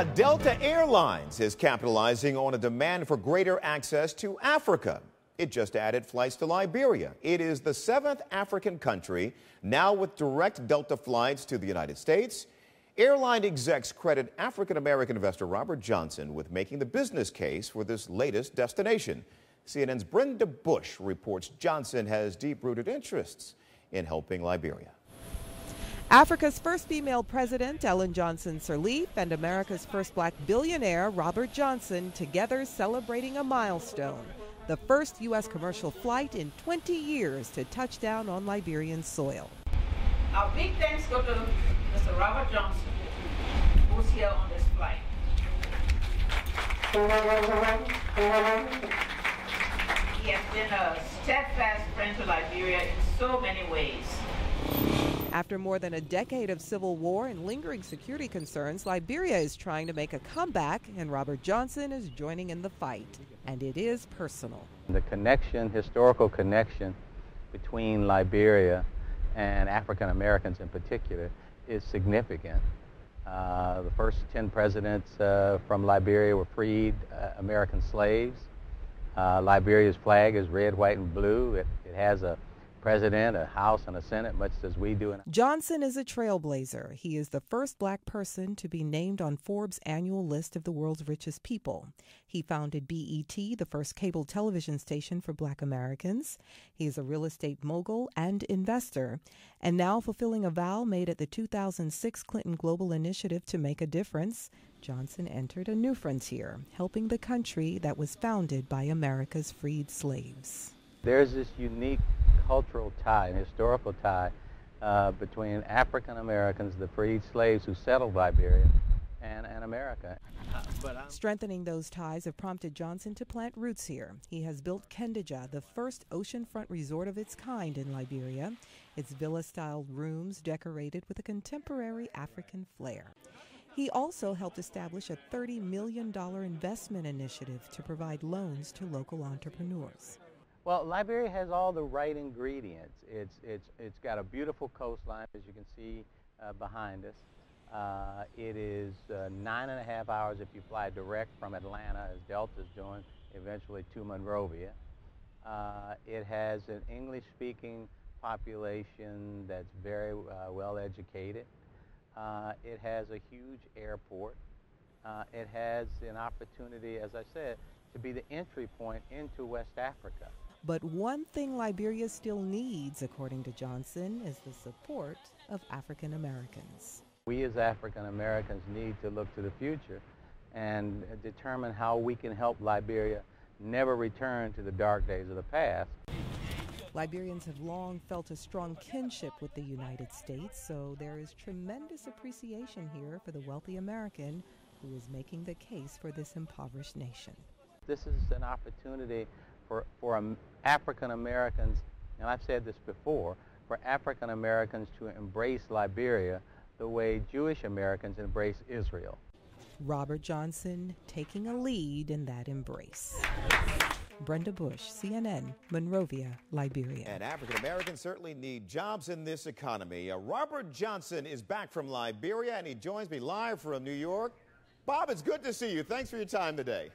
Delta Airlines is capitalizing on a demand for greater access to Africa. It just added flights to Liberia. It is the 7th African country now with direct Delta flights to the United States. Airline execs credit African-American investor Robert Johnson with making the business case for this latest destination. CNN's Brenda Bush reports Johnson has deep-rooted interests in helping Liberia. Africa's first female president, Ellen Johnson Sirleaf, and America's first black billionaire, Robert Johnson, together celebrating a milestone. The first U.S. commercial flight in 20 years to touch down on Liberian soil. Our big thanks go to Mr. Robert Johnson, who's here on this flight. He has been a steadfast friend to Liberia in so many ways. After more than a decade of civil war and lingering security concerns, Liberia is trying to make a comeback, and Robert Johnson is joining in the fight. And it is personal. The connection, historical connection between Liberia and African Americans in particular is significant. The first 10 presidents from Liberia were freed American slaves. Liberia's flag is red, white, and blue. It has a president, a House, and a Senate, much as we do. Johnson is a trailblazer. He is the first black person to be named on Forbes' annual list of the world's richest people. He founded BET, the first cable television station for black Americans. He is a real estate mogul and investor, and now fulfilling a vow made at the 2006 Clinton Global Initiative to make a difference. Johnson entered a new frontier, helping the country that was founded by America's freed slaves. There's this unique cultural tie, an historical tie between African Americans, the freed slaves who settled Liberia, and America. Strengthening those ties have prompted Johnson to plant roots here. He has built Kendija, the first oceanfront resort of its kind in Liberia, its villa-style rooms decorated with a contemporary African flair. He also helped establish a $30 million investment initiative to provide loans to local entrepreneurs. Well, Liberia has all the right ingredients. It's got a beautiful coastline, as you can see behind us. It is 9.5 hours if you fly direct from Atlanta, as Delta's doing, eventually to Monrovia. It has an English-speaking population that's very well educated. It has a huge airport. It has an opportunity, as I said, to be the entry point into West Africa. But one thing Liberia still needs, according to Johnson, is the support of African Americans. We as African Americans need to look to the future and determine how we can help Liberia never return to the dark days of the past. Liberians have long felt a strong kinship with the United States, so there is tremendous appreciation here for the wealthy American who is making the case for this impoverished nation. This is an opportunity for African Americans, and I've said this before, for African Americans to embrace Liberia the way Jewish Americans embrace Israel. Robert Johnson taking a lead in that embrace. Brenda Bush, CNN, Monrovia, Liberia. And African Americans certainly need jobs in this economy. Robert Johnson is back from Liberia, and he joins me live from New York. Bob, it's good to see you. Thanks for your time today.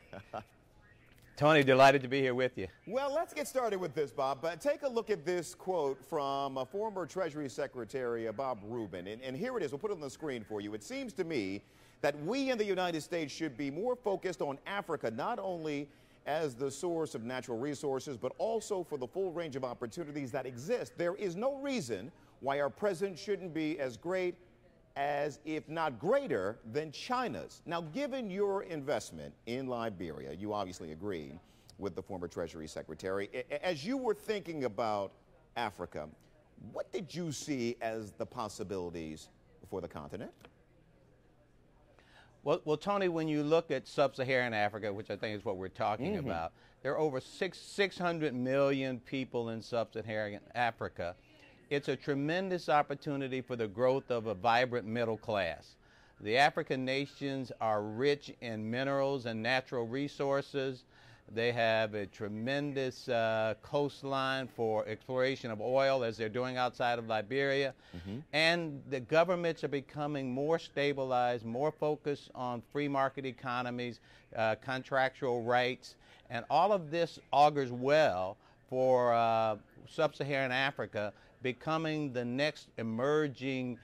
Tony, delighted to be here with you. Well, let's get started with this, Bob. Take a look at this quote from former Treasury Secretary Bob Rubin. And here it is. We'll put it on the screen for you. It seems to me that we in the United States should be more focused on Africa, not only as the source of natural resources, but also for the full range of opportunities that exist. There is no reason why our president shouldn't be as great as, if not greater, than China's. Now, given your investment in Liberia, you obviously agree with the former Treasury Secretary. As you were thinking about Africa, what did you see as the possibilities for the continent? Well, Tony, when you look at sub-Saharan Africa, which I think is what we're talking about, there are over 600 million people in sub-Saharan Africa. It's a tremendous opportunity for the growth of a vibrant middle class. The African nations are rich in minerals and natural resources. They have a tremendous coastline for exploration of oil, as they're doing outside of Liberia. And the governments are becoming more stabilized, more focused on free market economies, contractual rights, and all of this augurs well for sub-Saharan Africa becoming the next emerging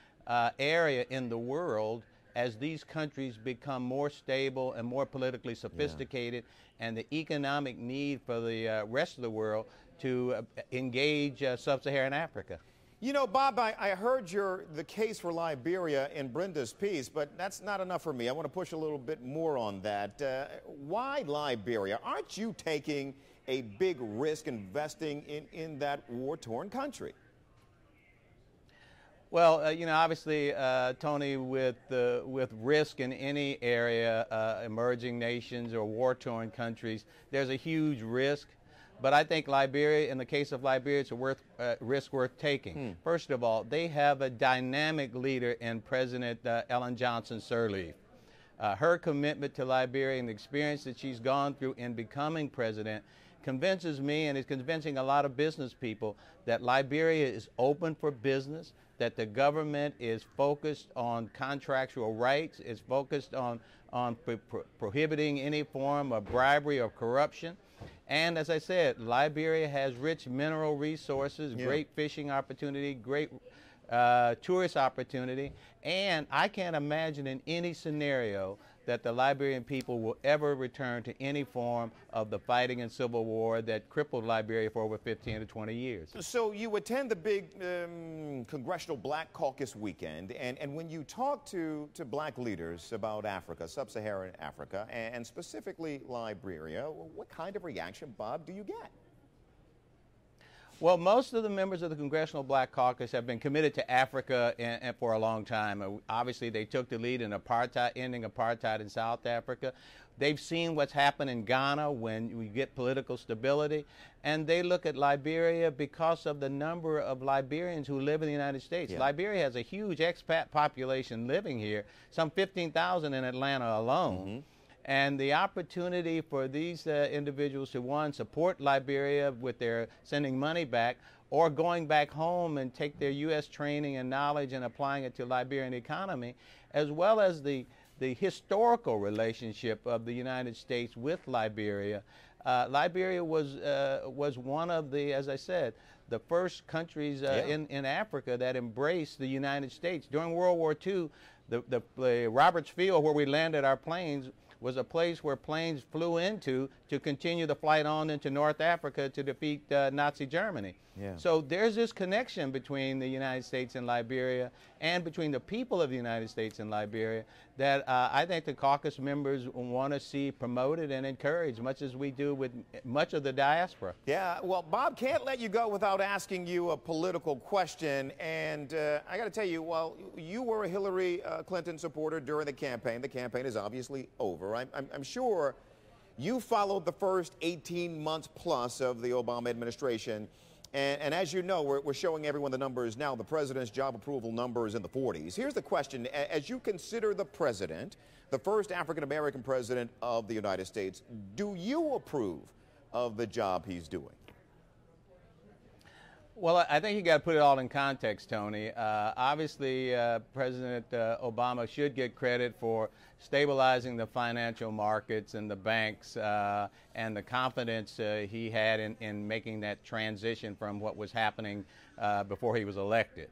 area in the world as these countries become more stable and more politically sophisticated, and the economic need for the rest of the world to engage sub-Saharan Africa. You know, Bob, I heard the case for Liberia in Brenda's piece, but that's not enough for me. I want to push a little bit more on that. Why Liberia? Aren't you taking a big risk investing in that war-torn country? Well, you know, obviously, Tony, with risk in any area, emerging nations or war-torn countries, there's a huge risk. But I think Liberia, in the case of Liberia, it's a risk worth taking. First of all, they have a dynamic leader in President Ellen Johnson Sirleaf. Her commitment to Liberia and the experience that she's gone through in becoming president convinces me, and is convincing a lot of business people, that Liberia is open for business, that the government is focused on contractual rights, is focused on prohibiting any form of bribery or corruption. And as I said, Liberia has rich mineral resources, great fishing opportunity, great tourist opportunity, and I can't imagine in any scenario that the Liberian people will ever return to any form of the fighting and civil war that crippled Liberia for over 15 to 20 years. So you attend the big Congressional Black Caucus weekend, and when you talk to black leaders about Africa, sub-Saharan Africa, and specifically Liberia, what kind of reaction, Bob, do you get? Well, most of the members of the Congressional Black Caucus have been committed to Africa and for a long time. Obviously, they took the lead in ending apartheid in South Africa. They've seen what's happened in Ghana when we get political stability, and they look at Liberia because of the number of Liberians who live in the United States. Liberia has a huge expat population living here, some 15,000 in Atlanta alone. And the opportunity for these individuals to, one, support Liberia with their sending money back, or going back home and take their U.S. training and knowledge and applying it to Liberian economy, as well as the historical relationship of the United States with Liberia. Liberia was one of the, as I said, the first countries in Africa that embraced the United States. During World War II, the Roberts Field, where we landed our planes, was a place where planes flew into to continue the flight on into North Africa to defeat Nazi Germany. So there's this connection between the United States and Liberia, and between the people of the United States and Liberia, that I think the caucus members want to see promoted and encouraged, much as we do with much of the diaspora. Yeah, well, Bob, can't let you go without asking you a political question. And I got to tell you, while you were a Hillary Clinton supporter during the campaign is obviously over. I'm sure you followed the first 18 months plus of the Obama administration. And as you know, we're showing everyone the numbers now. The president's job approval number is in the 40s. Here's the question. As you consider the president, the first African-American president of the United States, do you approve of the job he's doing? Well, I think you got to put it all in context, Tony. Obviously, President Obama should get credit for stabilizing the financial markets and the banks and the confidence he had in making that transition from what was happening before he was elected.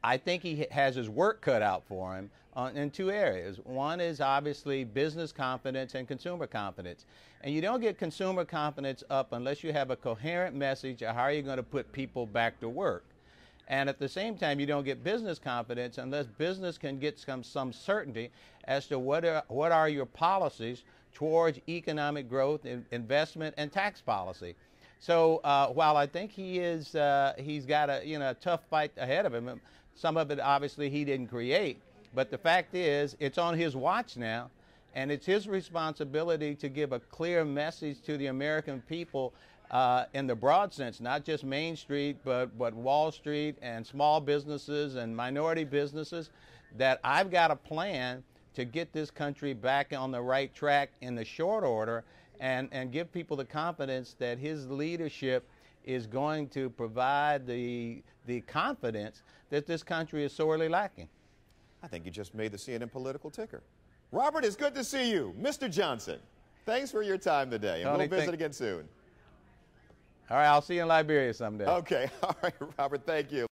I think he has his work cut out for him in two areas. One is obviously business confidence and consumer confidence. And you don't get consumer confidence up unless you have a coherent message of how you're going to put people back to work. And at the same time, you don't get business confidence unless business can get some certainty as to what are your policies towards economic growth, investment, and tax policy. So while I think he's got a tough fight ahead of him, some of it obviously he didn't create, but the fact is it's on his watch now, and it's his responsibility to give a clear message to the American people in the broad sense, not just Main Street, but Wall Street and small businesses and minority businesses, that I've got a plan to get this country back on the right track in the short order. and give people the confidence that his leadership is going to provide the confidence that this country is sorely lacking. I think you just made the CNN political ticker. Robert, it's good to see you. Mr. Johnson, thanks for your time today, and we'll visit again soon. All right, I'll see you in Liberia someday. Okay, all right, Robert, thank you.